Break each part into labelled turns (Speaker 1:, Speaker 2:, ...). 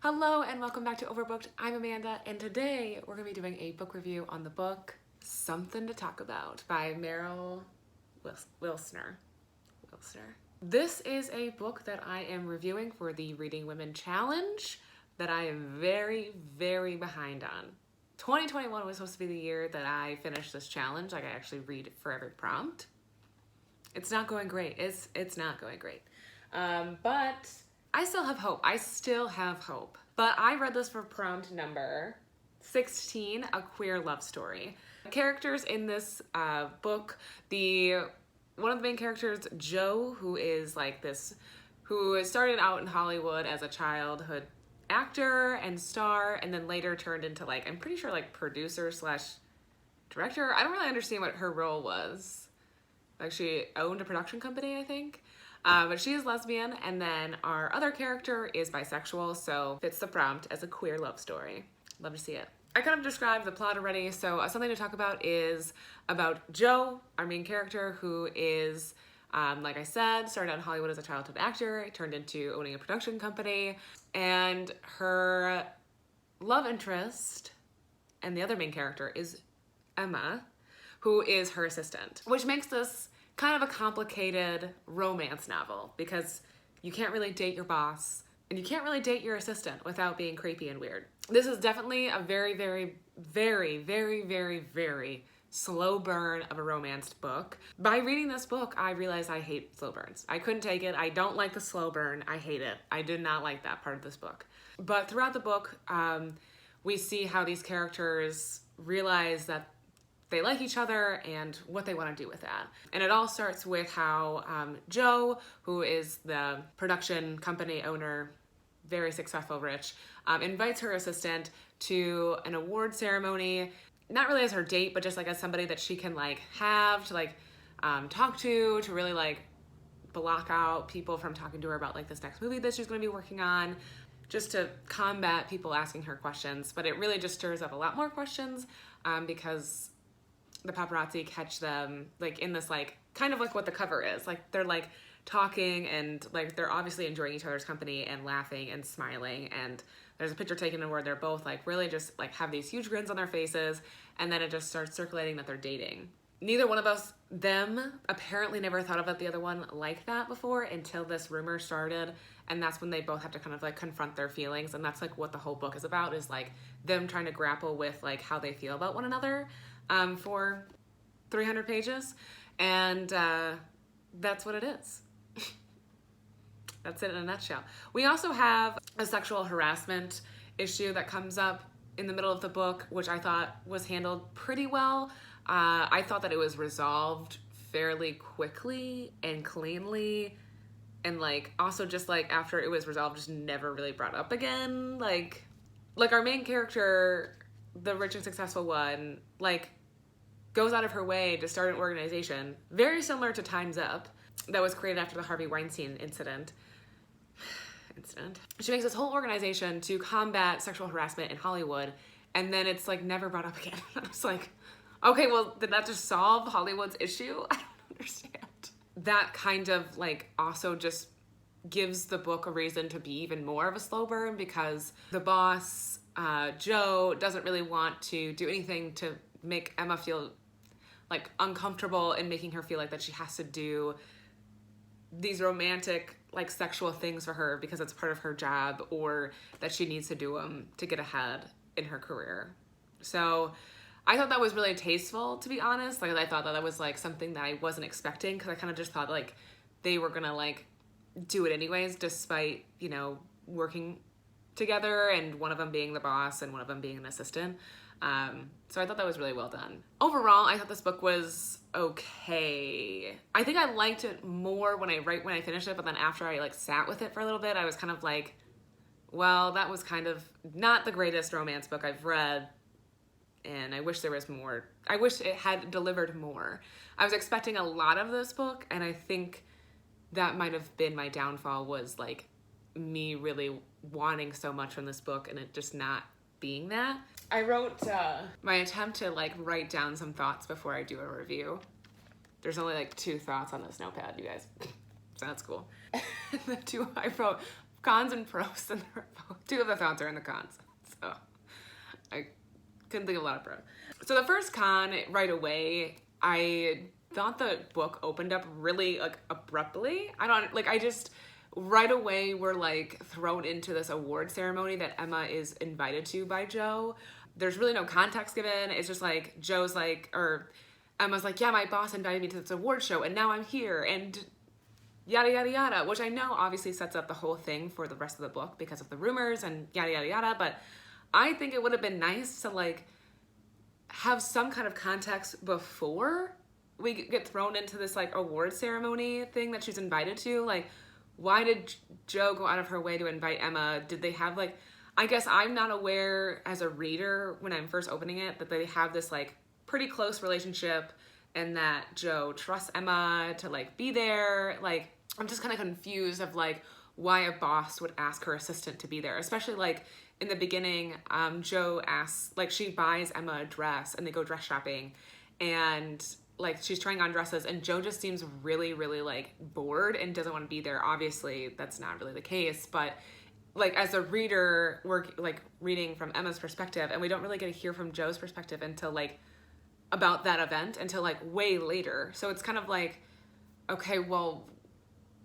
Speaker 1: Hello and welcome back to Overbooked. I'm Amanda and today we're going to be doing a book review on the book Something to Talk About by Meryl Wilsner. This is a book that I am reviewing for the Reading Women Challenge that I am very, very behind on. 2021 was supposed to be the year that I finished this challenge. Like I actually read for every prompt. It's not going great. It's not going great. But I still have hope. But I read this for prompt number 16, A Queer Love Story. Characters in this book, one of the main characters, Jo, who started out in Hollywood as a childhood actor and star, and then later turned into I'm pretty sure producer / director. I don't really understand what her role was. She owned a production company, I think. But she is lesbian, and then our other character is bisexual, so fits the prompt as a queer love story. Love to see it. I kind of described the plot already, so something to talk about is about Jo, our main character, who is, like I said, started out in Hollywood as a childhood actor, turned into owning a production company, and her love interest, and the other main character, is Emma, who is her assistant, which makes this kind of a complicated romance novel because you can't really date your boss and you can't really date your assistant without being creepy and weird. This is definitely a very, very, very, very, very, very slow burn of a romance book. By reading this book, I realized I hate slow burns. I couldn't take it. I don't like the slow burn. I hate it. I did not like that part of this book. But throughout the book, we see how these characters realize that they like each other and what they want to do with that. And it all starts with how Jo, who is the production company owner, very successful, rich, invites her assistant to an award ceremony, not really as her date, but just as somebody that she can have to talk to really block out people from talking to her about this next movie that she's going to be working on, just to combat people asking her questions. But it really just stirs up a lot more questions because the paparazzi catch them in this kind of what the cover is. They're talking and they're obviously enjoying each other's company and laughing and smiling, and there's a picture taken where they're both really just have these huge grins on their faces, and then it just starts circulating that they're dating. Neither one of them apparently never thought about the other one like that before until this rumor started, and that's when they both have to kind of confront their feelings, and that's what the whole book is about, is them trying to grapple with how they feel about one another for 300 pages, and that's what it is. That's it in a nutshell. We also have a sexual harassment issue that comes up in the middle of the book, which I thought was handled pretty well. I thought that it was resolved fairly quickly and cleanly, and also just after it was resolved, just never really brought up again. Our main character, the rich and successful one, goes out of her way to start an organization very similar to Time's Up that was created after the Harvey Weinstein incident. She makes this whole organization to combat sexual harassment in Hollywood, and then it's never brought up again. I was okay, well, did that just solve Hollywood's issue? I don't understand. That kind of also just gives the book a reason to be even more of a slow burn, because the boss, Jo, doesn't really want to do anything to make Emma feel uncomfortable and making her feel that she has to do these romantic sexual things for her because it's part of her job, or that she needs to do them to get ahead in her career. So I thought that was really tasteful, to be honest. I thought that was something that I wasn't expecting, because I kind of just thought they were gonna do it anyways, despite working together and one of them being the boss and one of them being an assistant. So I thought that was really well done. Overall, I thought this book was okay. I think I liked it more when I finished it, but then after I sat with it for a little bit, I was kind of well, that was kind of not the greatest romance book I've read, and I wish there was more. I wish it had delivered more. I was expecting a lot of this book, and I think that might have been my downfall, was me really wanting so much from this book and it just not being that. I wrote my attempt to write down some thoughts before I do a review. There's only 2 thoughts on this notepad, you guys. So that's cool. The 2 I wrote cons and pros, and two of the thoughts are in the cons. So I couldn't think of a lot of pros. So the first con, right away, I thought the book opened up really like abruptly. I just right away we're like thrown into this award ceremony that Emma is invited to by Joe. There's really no context given. It's just like Joe's like, or Emma's like, yeah, my boss invited me to this award show and now I'm here and yada yada yada, which I know obviously sets up the whole thing for the rest of the book because of the rumors and yada yada yada, but I think it would have been nice to like have some kind of context before we get thrown into this like award ceremony thing that she's invited to. Like, why did Joe go out of her way to invite Emma? Did they have like, I guess I'm not aware as a reader when I'm first opening it that they have this like pretty close relationship and that Joe trusts Emma to like be there. Like, I'm just kind of confused of like why a boss would ask her assistant to be there, especially like in the beginning, Joe asks, like she buys Emma a dress and they go dress shopping and like she's trying on dresses and Joe just seems really, really like bored and doesn't want to be there. Obviously that's not really the case, but like as a reader, we're like reading from Emma's perspective and we don't really get to hear from Joe's perspective until like about that event until like way later. So it's kind of like, okay, well,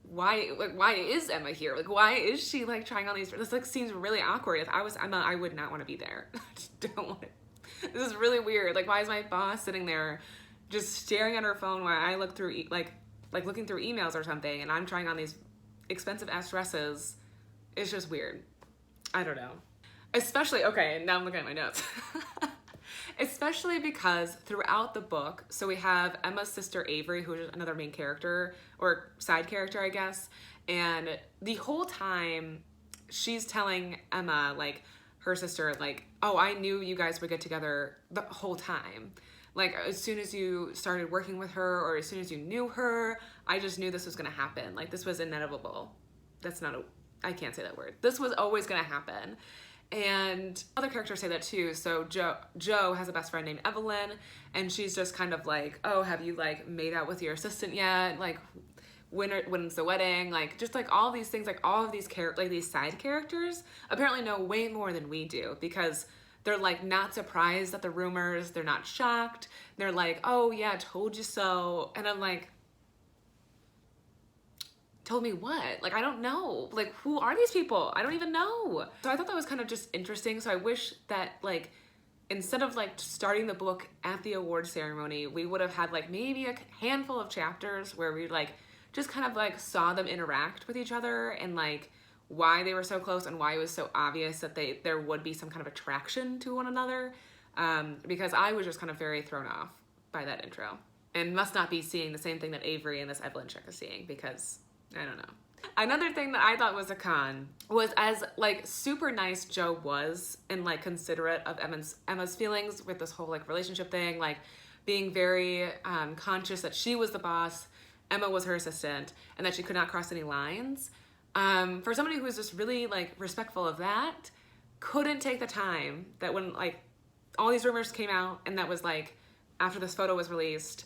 Speaker 1: why is Emma here? Like, why is she like trying on these? This like seems really awkward. If I was Emma, I would not want to be there. I just don't want it. This is really weird. Like, why is my boss sitting there just staring at her phone while I look through like looking through emails or something and I'm trying on these expensive ass dresses? It's just weird. I don't know. Especially, okay, now I'm looking at my notes. Especially because throughout the book, so we have Emma's sister Avery, who is another main character, or side character, I guess, and the whole time she's telling Emma, like, her sister, like, oh, I knew you guys would get together the whole time. Like, as soon as you started working with her, or as soon as you knew her, I just knew this was gonna happen. Like, this was inevitable. That's not I can't say that word. This was always gonna happen. And other characters say that too. So Joe has a best friend named Evelyn, and she's just kind of like, oh, have you like made out with your assistant yet? Like, when's the wedding? Like, just like all these things, like all of these these side characters apparently know way more than we do because they're like not surprised at the rumors. They're not shocked. They're like, oh yeah, told you so. And I'm like, told me what? Like, I don't know. Like, who are these people? I don't even know. So I thought that was kind of just interesting. So I wish that like, instead of like starting the book at the award ceremony, we would have had like maybe a handful of chapters where we like just kind of like saw them interact with each other and like why they were so close and why it was so obvious that there would be some kind of attraction to one another. Because I was just kind of very thrown off by that intro and must not be seeing the same thing that Avery and this Evelyn chick is seeing because I don't know. Another thing that I thought was a con was as like super nice Joe was and like considerate of Emma's feelings with this whole like relationship thing, like being very conscious that she was the boss, Emma was her assistant, and that she could not cross any lines. For somebody who was just really like respectful of that, couldn't take the time that when like all these rumors came out and that was like after this photo was released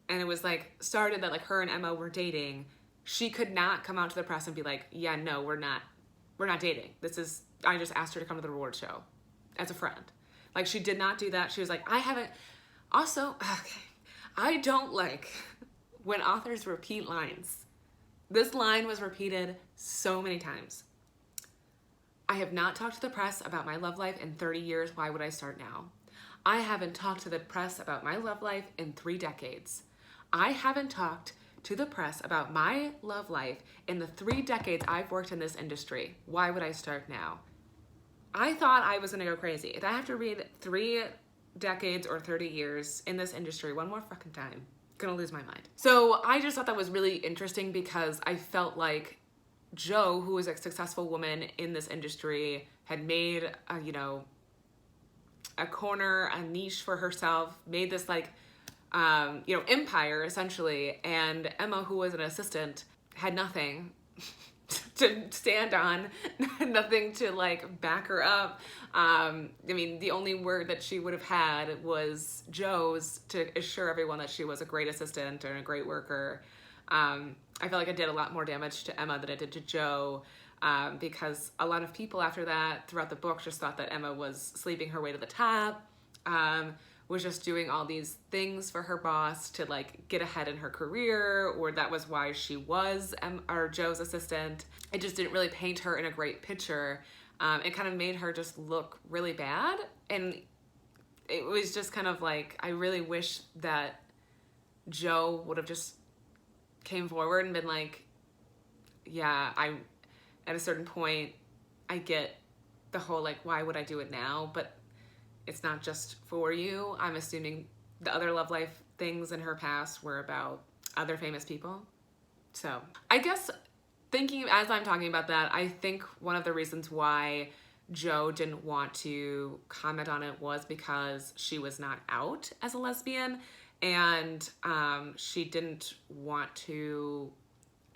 Speaker 1: and it was like started that like her and Emma were dating, she could not come out to the press and be like, yeah, no, we're not dating. I just asked her to come to the award show as a friend. Like, she did not do that. She was like, I don't like when authors repeat lines. This line was repeated so many times. I have not talked to the press about my love life in 30 years. Why would I start now? I haven't talked to the press about my love life in 3 decades. I haven't talked to the press about my love life in the 3 decades I've worked in this industry. Why would I start now? I thought I was gonna go crazy. If I have to read 3 decades or 30 years in this industry one more fucking time, gonna lose my mind. So I just thought that was really interesting because I felt like Joe, who was a successful woman in this industry, had made a corner, a niche for herself, made this like empire essentially, and Emma, who was an assistant, had nothing to stand on, nothing to like back her up. I mean, the only word that she would have had was Joe's to assure everyone that she was a great assistant and a great worker. I felt like it did a lot more damage to Emma than it did to Joe. because a lot of people after that throughout the book just thought that Emma was sleeping her way to the top, was just doing all these things for her boss to like get ahead in her career, or that was why she was Joe's assistant. It just didn't really paint her in a great picture. It kind of made her just look really bad, and it was just kind of like, I really wish that Joe would have just came forward and been like, yeah, at a certain point, I get the whole like, why would I do it now? But it's not just for you. I'm assuming the other love life things in her past were about other famous people. So I guess thinking as I'm talking about that, I think one of the reasons why Joe didn't want to comment on it was because she was not out as a lesbian, and she didn't want to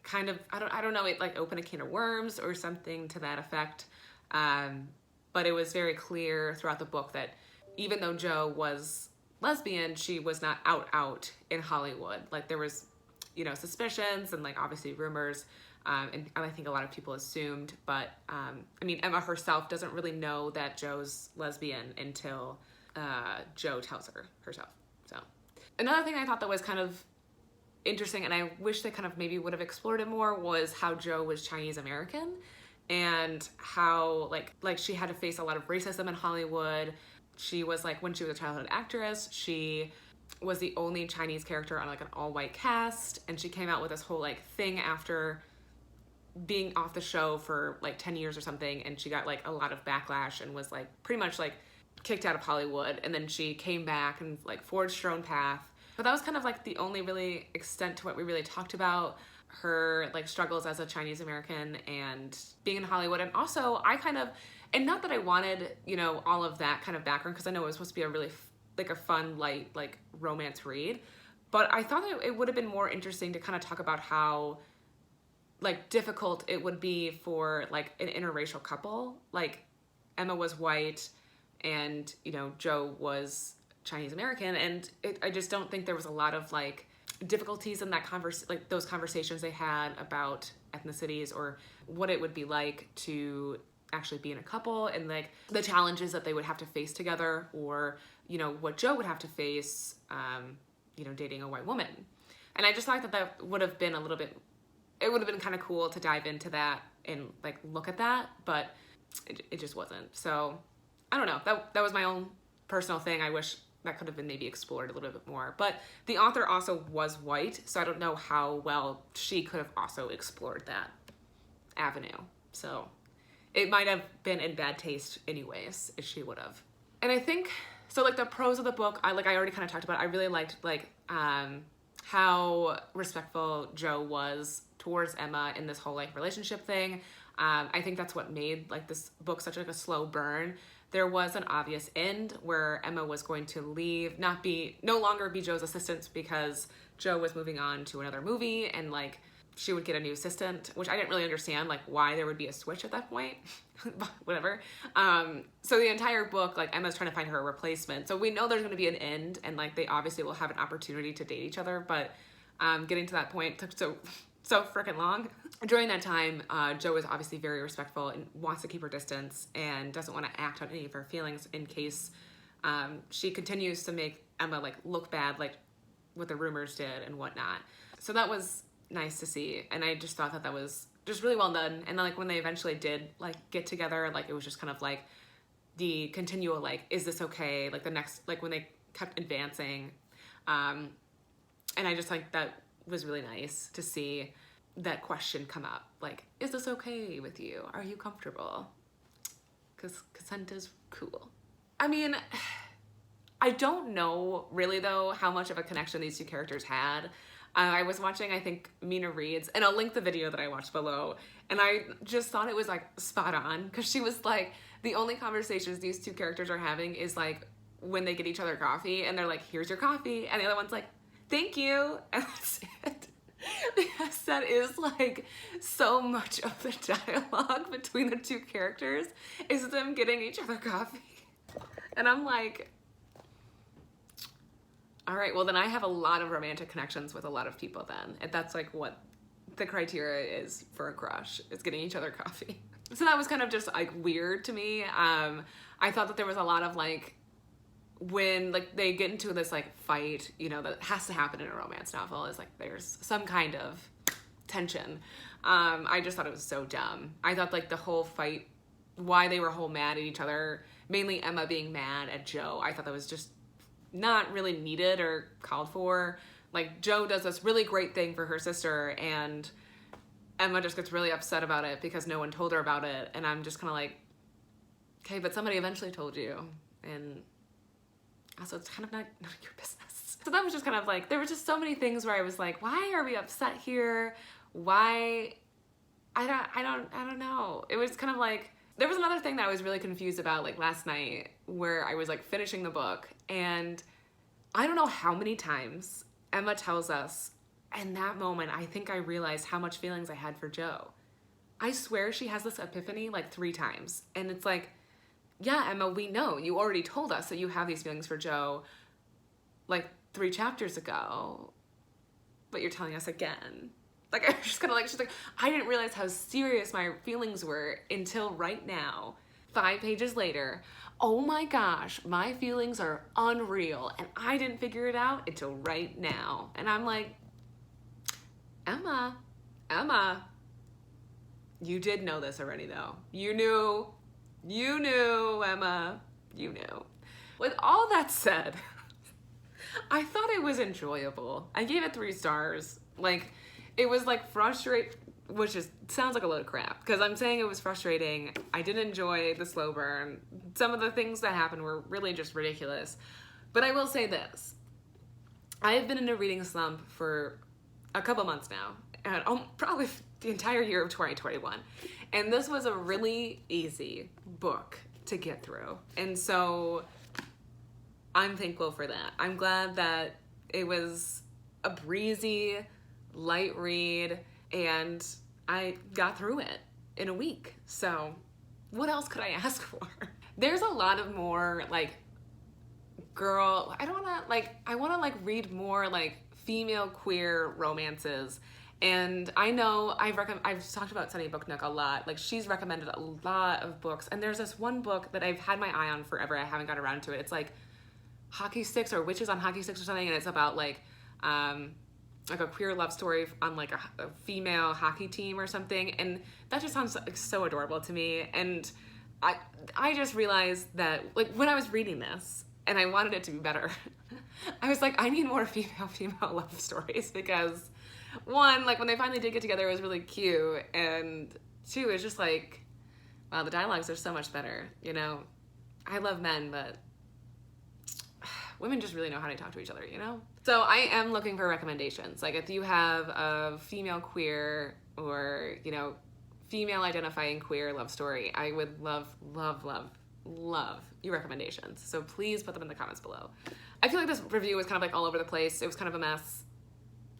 Speaker 1: kind of, I don't know, it like open a can of worms or something to that effect. But it was very clear throughout the book that even though Joe was lesbian, she was not out in Hollywood. Like there was, you know, suspicions and like obviously rumors, and I think a lot of people assumed, but I mean, Emma herself doesn't really know that Joe's lesbian until Joe tells her herself. So another thing I thought that was kind of interesting, and I wish they kind of maybe would have explored it more, was how Joe was Chinese American, and how like she had to face a lot of racism in Hollywood. She was like, when she was a childhood actress, she was the only Chinese character on like an all-white cast, and she came out with this whole like thing after being off the show for like 10 years or something, and she got like a lot of backlash and was like pretty much like kicked out of Hollywood, and then she came back and like forged her own path. But that was kind of like the only really extent to what we really talked about her like struggles as a Chinese American and being in Hollywood. And also I kind of, and not that I wanted, you know, all of that kind of background, because I know it was supposed to be a really like a fun, light, like romance read, but I thought that it would have been more interesting to kind of talk about how like difficult it would be for like an interracial couple. Like Emma was white and, you know, Joe was Chinese American, and I just don't think there was a lot of like difficulties in that like those conversations they had about ethnicities or what it would be like to actually be in a couple, and like the challenges that they would have to face together, or you know what Joe would have to face you know, dating a white woman. And I just thought that that would have been a little bit, it would have been kind of cool to dive into that and like look at that, but it just wasn't. So I don't know, that was my own personal thing. I wish that could have been maybe explored a little bit more, but the author also was white, so I don't know how well she could have also explored that avenue. So it might have been in bad taste anyways if she would have. And I think, so like the prose of the book, I already kind of talked about, I really liked like how respectful Joe was towards Emma in this whole like relationship thing. I think that's what made like this book such like a slow burn. There was an obvious end where Emma was going to leave, no longer be Joe's assistant, because Joe was moving on to another movie, and like she would get a new assistant, which I didn't really understand like why there would be a switch at that point. Whatever. So the entire book, like Emma's trying to find her a replacement. So we know there's going to be an end, and like they obviously will have an opportunity to date each other, but getting to that point took so freaking long. During that time, Joe is obviously very respectful and wants to keep her distance and doesn't want to act on any of her feelings in case she continues to make Emma like look bad, like what the rumors did and whatnot. So that was nice to see, and I just thought that that was just really well done. And then like when they eventually did like get together, like it was just kind of like the continual like, is this okay? Like the next, like when they kept advancing, and I just like that was really nice to see that question come up, like, is this okay with you? Are you comfortable? Because consent is cool. I mean, I don't know really though how much of a connection these two characters had. I was watching, I think, Mina Reed's, and I'll link the video that I watched below, and I just thought it was like spot on, because she was like, the only conversations these two characters are having is like when they get each other coffee, and they're like, here's your coffee, and the other one's like, thank you, and that's it. Because that is like so much of the dialogue between the two characters is them getting each other coffee. And I'm like, all right, well then I have a lot of romantic connections with a lot of people then. And that's like what the criteria is for a crush. It's getting each other coffee. So that was kind of just like weird to me. I thought that there was a lot of like, when like they get into this like fight, you know, that has to happen in a romance novel, is like there's some kind of tension. I just thought it was so dumb. I thought like the whole fight, why they were whole mad at each other, mainly Emma being mad at Joe, I thought that was just not really needed or called for. Like Joe does this really great thing for her sister and Emma just gets really upset about it because no one told her about it. And I'm just kind of like, okay, but somebody eventually told you. And also it's kind of not none of your business. So that was just kind of like, there were just so many things where I was like, why are we upset here? Why? I don't know. It was kind of like, there was another thing that I was really confused about like last night where I was like finishing the book and I don't know how many times Emma tells us, in that moment, I think I realized how much feelings I had for Joe. I swear she has this epiphany like 3 times. And it's like, yeah, Emma, we know. You already told us that you have these feelings for Joe like 3 chapters ago. But you're telling us again. Like, I was just kind of like, she's like, I didn't realize how serious my feelings were until right now. 5 pages later, oh my gosh, my feelings are unreal. And I didn't figure it out until right now. And I'm like, Emma, you did know this already though. You knew, Emma, you knew. With all that said, I thought it was enjoyable. I gave it 3 stars. Like, it was like frustrating, which just sounds like a load of crap because I'm saying it was frustrating. I didn't enjoy the slow burn. Some of the things that happened were really just ridiculous. But I will say this. I have been in a reading slump for a couple months now, and probably the entire year of 2021. And this was a really easy book to get through. And so I'm thankful for that. I'm glad that it was a breezy, light read, and I got through it in a week. So what else could I ask for? There's a lot of more like I want to read more like female queer romances. And I know I've talked about Sunny Book Nook a lot. Like, she's recommended a lot of books. And there's this one book that I've had my eye on forever. I haven't got around to it. It's like Hockey Sticks or Witches on Hockey Sticks or something. And it's about like a queer love story on like a female hockey team or something. And that just sounds like so adorable to me. And I just realized that like when I was reading this and I wanted it to be better, I was like, I need more female love stories because 1, like when they finally did get together, it was really cute. And 2, it's just like, wow, the dialogues are so much better. You know, I love men, but women just really know how to talk to each other, you know? So I am looking for recommendations. Like if you have a female queer or, you know, female identifying queer love story, I would love your recommendations. So please put them in the comments below. I feel like this review was kind of like all over the place. It was kind of a mess.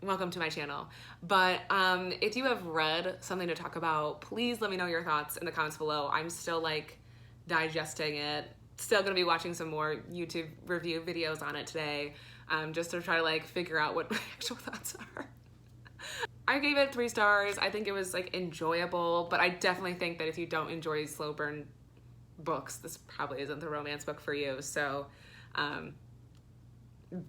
Speaker 1: Welcome to my channel. But if you have read Something to Talk About, please let me know your thoughts in the comments below. I'm still like digesting it. Still gonna be watching some more YouTube review videos on it today, just to try to like figure out what my actual thoughts are. I gave it 3 stars. I think it was like enjoyable, but I definitely think that if you don't enjoy slow burn books, this probably isn't the romance book for you. So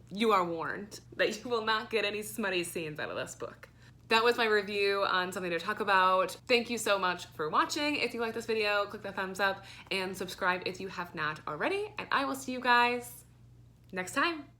Speaker 1: you are warned that you will not get any smutty scenes out of this book. That was my review on Something to Talk About. Thank you so much for watching. If you like this video, click the thumbs up and subscribe if you have not already. And I will see you guys next time.